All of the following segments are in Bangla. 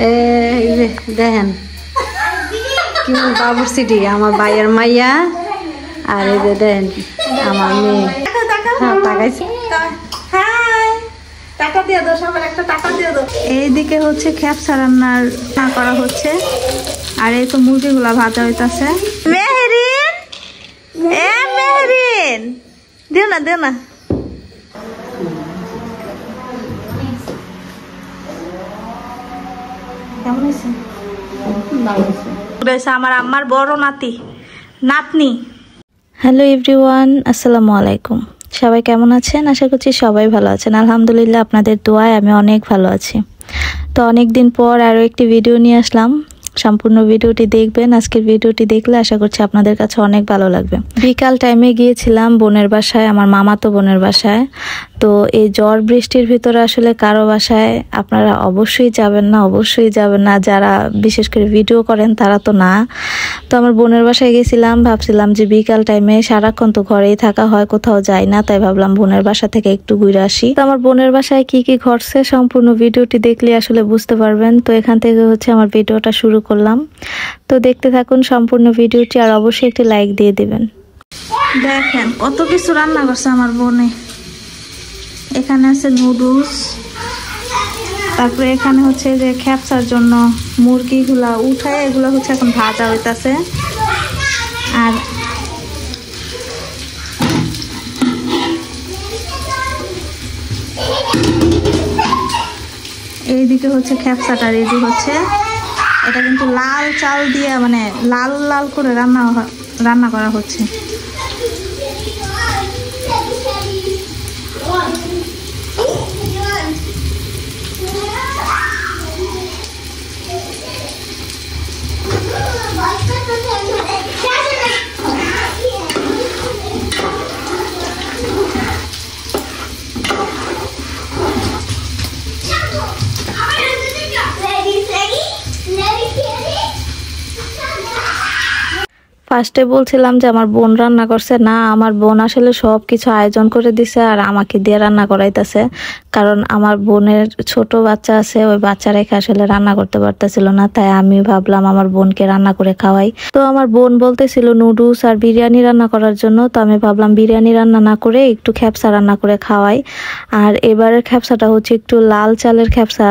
এই যে দেখেন কি বাবুর্চিটি আমার ভাইয়ের মাইয়া আর এই যে দেখেন আমার মেয়ে তাকাইছে। এইদিকে হচ্ছে খ্যাপসা রান্নার করা হচ্ছে আর এই তো মুরগিগুলা ভাজা হইতাছে। মেহরিন মেহরিন দিও না কেমন হয়েছে? আমার আম্মার বড় নাতনি। হ্যালো এভরিওয়ান, আসসালামু আলাইকুম। সবাই কেমন আছেন? আশা করছি সবাই ভালো আছেন। আলহামদুলিল্লাহ, আপনাদের দোয়ায় আমি অনেক ভালো আছি। তো অনেক দিন পর আরও একটি ভিডিও নিয়ে আসলাম। সম্পূর্ণ ভিডিওটি দেখবেন। আজকের ভিডিওটি দেখলে আশা করছি আপনাদের কাছে অনেক ভালো লাগবে। বিকাল টাইমে গিয়েছিলাম বোনের বাসায়, আমার মামাতো বোনের বাসায়। তো এই ঝড় বৃষ্টির ভিতরে আসলে কারো বাসায় আপনারা অবশ্যই যাবেন না যারা বিশেষ করে ভিডিও করেন তারা তো না। তো আমার বোনের বাসায় গেছিলাম, ভাবছিলাম যে বিকাল টাইমে সারাক্ষণ তো ঘরেই থাকা হয়, কোথাও যাই না, তাই ভাবলাম বোনের বাসা থেকে একটু ঘুরে আসি। তো আমার বোনের বাসায় কি কি ঘটছে সম্পূর্ণ ভিডিওটি দেখলে আসলে বুঝতে পারবেন। তো এখান থেকে হচ্ছে আমার ভিডিওটা শুরু করলাম। তো দেখতে থাকুন সম্পূর্ণ ভিডিওটি আর অবশ্যই একটি লাইক দিয়ে দিবেন। দেখেন কত কিছু রান্না করছে আমার বোনে। এখানে আছে নুডলস, তারপরে এখানে হচ্ছে যে খ্যাপসার জন্য মুরগিগুলা উঠায় এগুলো হচ্ছে এখন ভাজা হইতাছে। আর এইদিকে হচ্ছে খ্যাপসাটা রেডি হচ্ছে। এটা কিন্তু লাল চাল দিয়ে মানে লাল লাল করে রান্না করা হচ্ছে। ফার্স্টে বলছিলাম যে আমার বোন রান্না করছে, না, আমার বোন আসলে সবকিছু আয়োজন করে দিছে আর আমাকে দিয়ে রান্না করাইতেছে। কারণ আমার বোনের ছোট বাচ্চা আছে, ওই বাচ্চা রেখে আসলে রান্না করতে পারতেছিল না, তাই আমি ভাবলাম আমার বোনকে রান্না করে খাওয়াই। তো আমার বোন বলতেছিল নুডলস আর বিরিয়ানি রান্না করার জন্য, তো আমি ভাবলাম বিরিয়ানি রান্না না করে একটু খ্যাপসা রান্না করে খাওয়াই। আর এবারের খ্যাপসাটা হচ্ছে একটু লাল চালের খ্যাপসা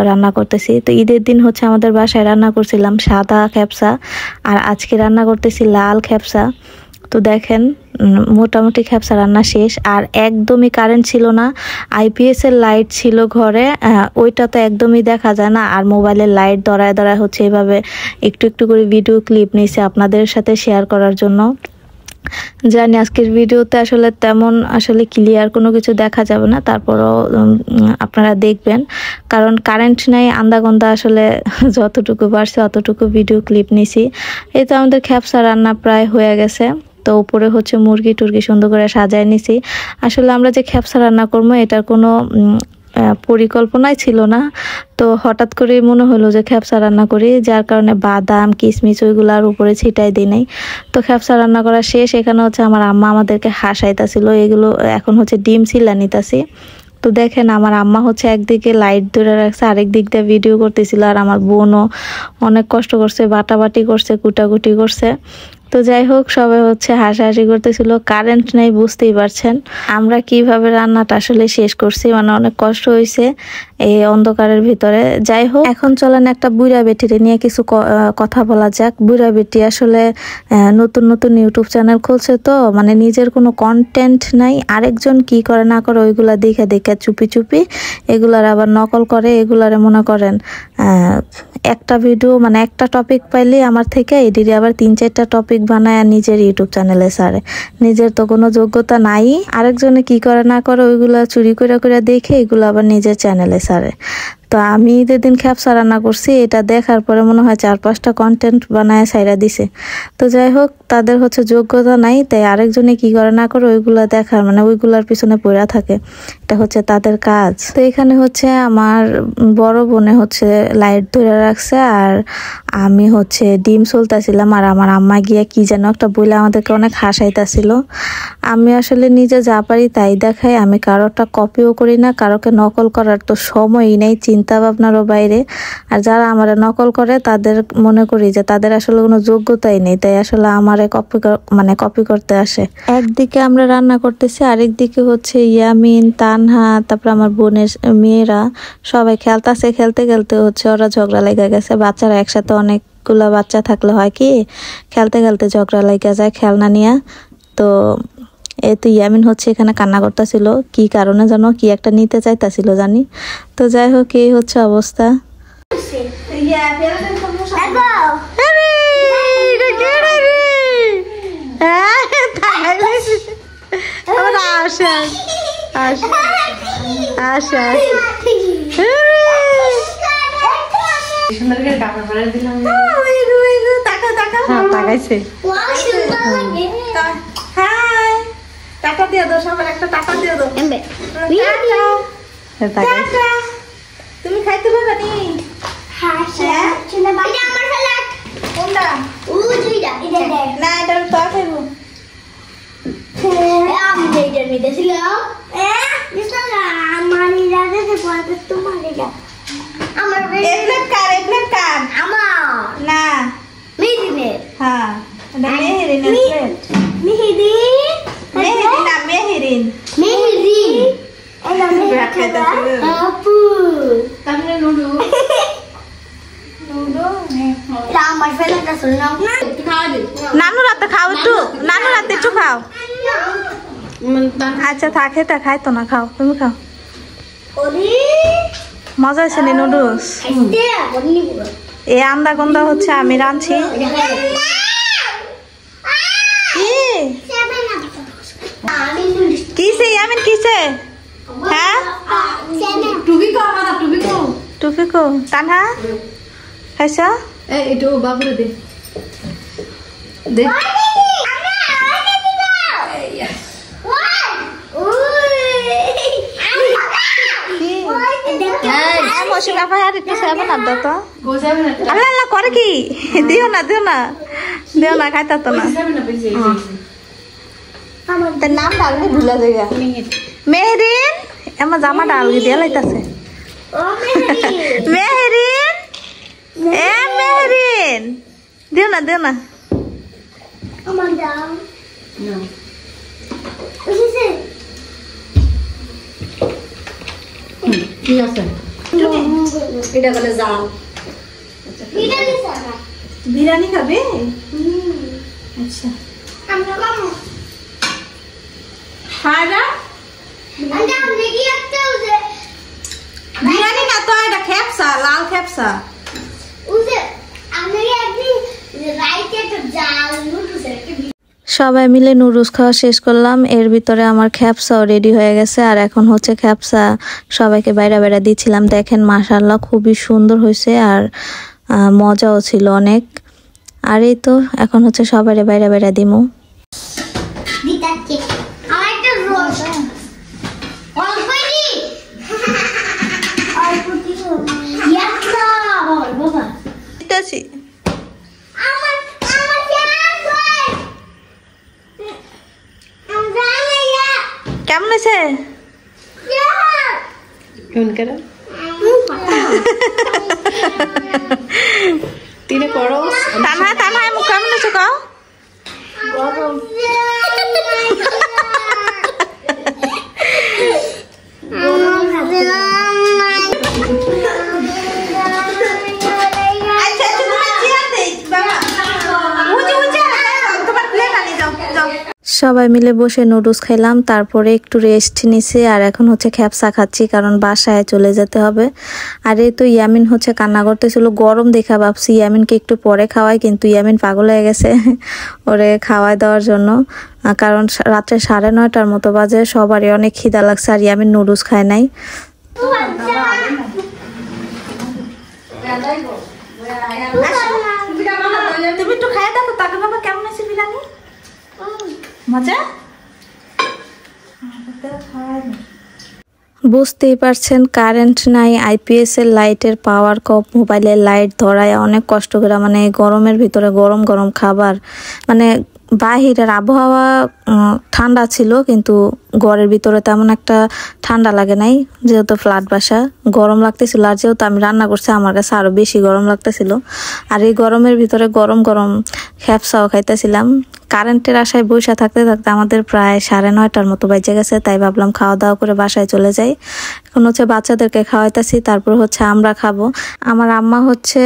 রান্না করতেছি। তো ঈদের দিন হচ্ছে আমাদের বাসায় রান্না করছিলাম সাদা খ্যাপসা আর আজকে রান্না করতেছি লাল খ্যাপসা। তো দেখেন মোটামুটি খ্যাপসা রান্না শেষ। আর একদমই কারেন্ট ছিল না, আইপিএস এর লাইট ছিল ঘরে, ওইটা তো একদমই দেখা যায় না। আর মোবাইলের লাইট ধরায় হচ্ছে এভাবে একটু একটু করে ভিডিও ক্লিপ নিয়েছে আপনাদের সাথে শেয়ার করার জন্য। জানি আজকের ভিডিওতে আসলে তেমন ক্লিয়ার কোনো কিছু দেখা যাবে না, তারপরও আপনারা দেখবেন কারণ কারেন্ট নাই। আন্দাগন্দা আসলে যতটুকু পারছে অতটুকু ভিডিও ক্লিপ নিছি। এই তো আমাদের খ্যাপসা রান্না প্রায় হয়ে গেছে। তো উপরে হচ্ছে মুরগি টুরগি সুন্দর করে সাজায় নিছি। আসলে আমরা যে খ্যাপসা রান্না করবো এটার কোনো পরিকল্পনাই ছিল না। তো হঠাৎ করে মনে হলো যে খ্যাপসা রান্না করি, যার কারণে বাদাম কিশমিশ ওইগুলার উপরে ছিটাই দিই নাই। তো খ্যাপসা রান্না করা শেষ। এখানে হচ্ছে আমার আম্মা আমাদেরকে হাসাইতাছিল, এগুলো এখন হচ্ছে ডিম ছিলা নিতাছি। তো দেখেন আমার আম্মা হচ্ছে একদিকে লাইট ধরে রাখছে, আরেক দিক দিয়ে ভিডিও করতেছিল। আর আমার বোনও অনেক কষ্ট করছে, বাটাবাটি করছে, কুটাকুটি করছে। তো যাই হোক, সবাই হচ্ছে হাসাহাসি করতেছিল। কারেন্ট নাই, বুঝতেই পারছেন আমরা কিভাবে রান্নাটা আসলে শেষ করছি, মানে অনেক কষ্ট হয়েছে এই অন্ধকারের ভিতরে। যাই হোক, এখন চলেন একটা বুড়া বেটিরে নিয়ে কিছু কথা বলা যাক। বুড়া বেটি আসলে নতুন নতুন ইউটিউব চ্যানেল খুলছে, তো মানে নিজের কোনো কন্টেন্ট নাই, আরেকজন কি করে না করে ওইগুলা দেখে দেখে চুপি চুপি এগুলার আবার নকল করে। এগুলারে মনে করেন একটা ভিডিও মানে একটা টপিক পাইলে আমার থেকে এদিকে আবার 3-4টা টপিক বানায় নিজের ইউটিউব চ্যানেলে ছাড়ে। নিজের তো কোনো যোগ্যতা নাই, আরেকজনে কি করে না করে ওইগুলা চুরি করে দেখে এগুলো আবার নিজের চ্যানেলে ছাড়ে। তো আমি ঈদের দিন খ্যাপসা রান্না করছি, এটা দেখার পরে মনে হয় 4-5টা কন্টেন্ট বানায় ছাইরা দিছে। তো যাই হোক, তাদের হচ্ছে যোগ্যতা নাই, তাই আরেকজনে কি করে না করে ওইগুলা দেখার মানে ওইগুলার পিছনে পড়া থাকে, এটা হচ্ছে তাদের কাজ। তো এখানে হচ্ছে আমার বড় বোনে হচ্ছে লাইট ধরে রাখছে আর আমি হচ্ছে ডিম চলতেছিলাম। আর আমার আম্মা গিয়া কি যেন একটা বলে আমাদেরকে অনেক হাসাইতেছিল। আমি আসলে নিজে যা পারি তাই দেখাই, আমি কারোটা কপিও করি না, কারোকে নকল করার তো সময়ই নেই, চিন্তা চিন্তা ভাবনারও বাইরে। আর যারা আমার নকল করে তাদের মনে করি যে তাদের আসলে কোনো যোগ্যতাই নেই, তাই আসলে আমারে কপি করতে আসে। একদিকে আমরা রান্না করতেছি, আরেকদিকে হচ্ছে ইয়ামিন, তানহা, তারপর আমার বোনের মেয়েরা সবাই খেলতেছে। খেলতে খেলতে হচ্ছে ওরা ঝগড়া লেগে গেছে। বাচ্চারা একসাথে অনেকগুলো বাচ্চা থাকলে হয় কি খেলতে খেলতে ঝগড়া লেগে যায় খেলনা নিয়ে। তো তো ইয়ামিন হচ্ছে এখানে কান্না করতেছিল, কি কারণে জানো, কি একটা নিতে চাইতেছিল জানি। তো যাই হোক, এই হচ্ছে অবস্থা। টাকা দিয়ে দাও, সবার একটা টাকা দিয়ে দাও। তুমি খাইতে পারবে নি? না, এটা তো খাইবো। নানু রাতে খাও একটু, নানু রাতে একটু খাও। আচ্ছা থাক, এটা খাই তো না, খাও তুমি খাও। মজা আছে নি নুডলস? এই আন্দা গন্ধা হচ্ছে আমি রাঁধছি। কিসে ইয়ামিন কিসে? হ্যাঁ টুপি কো তানহা খাইছ? একটু বাবুরে দে দে। করে কি দিও না দিও না দিও না, খাইতা তো না। তার নাম ডালবি ভুলা জায়গা। মেহরিন আমার জামা ডালবি দিয়ে লাইতাছে। মেহরিন এ মেহরিন দিও না দিও না। ঠিক আছে, এটা বলে যাও। বিরিয়ানি খাবে? আচ্ছা বিরিয়ানি না তো, এটা খেপসা, লাল খেপসা। সবাই মিলে নুডলস খাওয়া শেষ করলাম। এর ভিতরে আমার খ্যাপসাও রেডি হয়ে গেছে, আর এখন হচ্ছে খ্যাপসা সবাইকে বাইরে বাইরে দিচ্ছিলাম। দেখেন মাশাআল্লাহ খুবই সুন্দর হয়েছে, আর মজাও ছিল অনেক। আর এই তো এখন হচ্ছে সবাই বাইরে বাইরে দিমু। কেমন আছে? তানহা তানহা কেমন আছে কও? সবাই মিলে বসে নুডলস খাইলাম, তারপরে একটু রেস্ট নিছি। আর এখন হচ্ছে খ্যাপসা খাচ্ছি, কারণ বাসায় চলে যেতে হবে। আর এই তো ইয়ামিন হচ্ছে কান্না করতেছিল, গরম দেখা ভাবছি ইয়ামিনকে একটু পরে খাওয়াই, কিন্তু ইয়ামিন পাগল হয়ে গেছে ওরে খাওয়াই দেওয়ার জন্য। কারণ রাত্রে 9:30টার মতো বাজে, সবারই অনেক খিদা লাগছে, আর ইয়ামিন নুডলস খায় নাই। তুমি একটু খাই দেখো তাকে বাবা, কেমন আছে বিরিয়ানি? মজা? বুঝতেই পারছেন কারেন্ট নাই, আইপিএস এর লাইটের পাওয়ার কম, মোবাইলের লাইট ধরায় অনেক কষ্ট করে, মানে গরমের ভিতরে গরম গরম খাবার, মানে বাহিরের আবহাওয়া ঠান্ডা ছিল, কিন্তু ঘরের ভিতরে তেমন একটা ঠান্ডা লাগে নাই, যেহেতু ফ্ল্যাট বাসা। গরম লাগতেছিল, আর যেহেতু আমি রান্না করছি আমার কাছে আরো বেশি গরম লাগতেছিল। আর এই গরমের ভিতরে গরম গরম খেপসাও খাইতেছিলাম। কারেন্টের আশায় বসে থাকতে থাকতে আমাদের প্রায় 9:30 মতো বেজে গেছে, তাই ভাবলাম খাওয়া দাওয়া করে বাসায় চলে যাই। এখন হচ্ছে বাচ্চাদেরকে খাওয়াইতেছি, তারপর হচ্ছে আমরা খাবো। আমার আম্মা হচ্ছে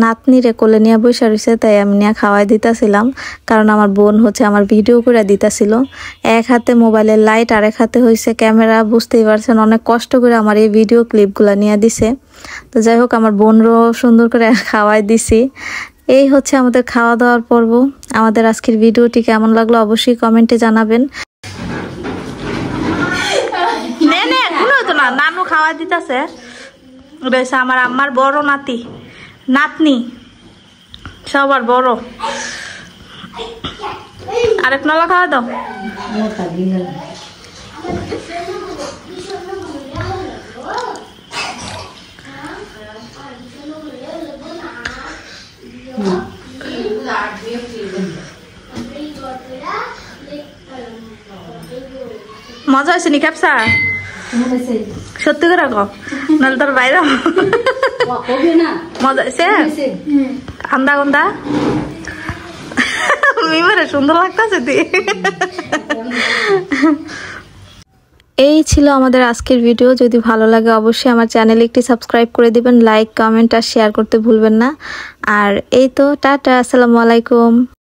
নাতনিরে কোলে নিয়ে বসে রয়েছে, তাই আমি নিয়ে খাওয়াই দিতেছিলাম। কারণ আমার বোন হচ্ছে আমার ভিডিও করে দিতেছিল, এক হাতে মোবাইলের লাইট আর এক হাতে হয়েছে ক্যামেরা। বুঝতেই পারছেন অনেক কষ্ট করে আমার এই ভিডিও ক্লিপগুলো নিয়ে দিছে। তো যাই হোক, আমার বোনরও সুন্দর করে খাওয়াই দিছি। এই হচ্ছে আমাদের খাওয়া দাওয়ার পর্ব। আমাদের আজকের ভিডিওটি কেমন লাগলো অবশ্যই কমেন্টে জানাবেন। নানু খাওয়া দিতেছে, রয়েছে আমার আম্মার বড় নাতনি সবার বড়। আরেক নলা খাওয়া দাও। মজা হয়েছে নি ক্যাপসা? সত্যি করে রাখো, নাহলে তোর বাইরে মজা হয়েছে। আন্দা গন্দা মিমারে সুন্দর লাগতেছে তুই। এই ছিল আমাদের আজকের ভিডিও। যদি ভালো লাগে অবশ্যই আমার চ্যানেলে একটি সাবস্ক্রাইব করে দিবেন, লাইক কমেন্ট আর শেয়ার করতে ভুলবেন না। আর এই তো, টাটা, আসসালামু আলাইকুম।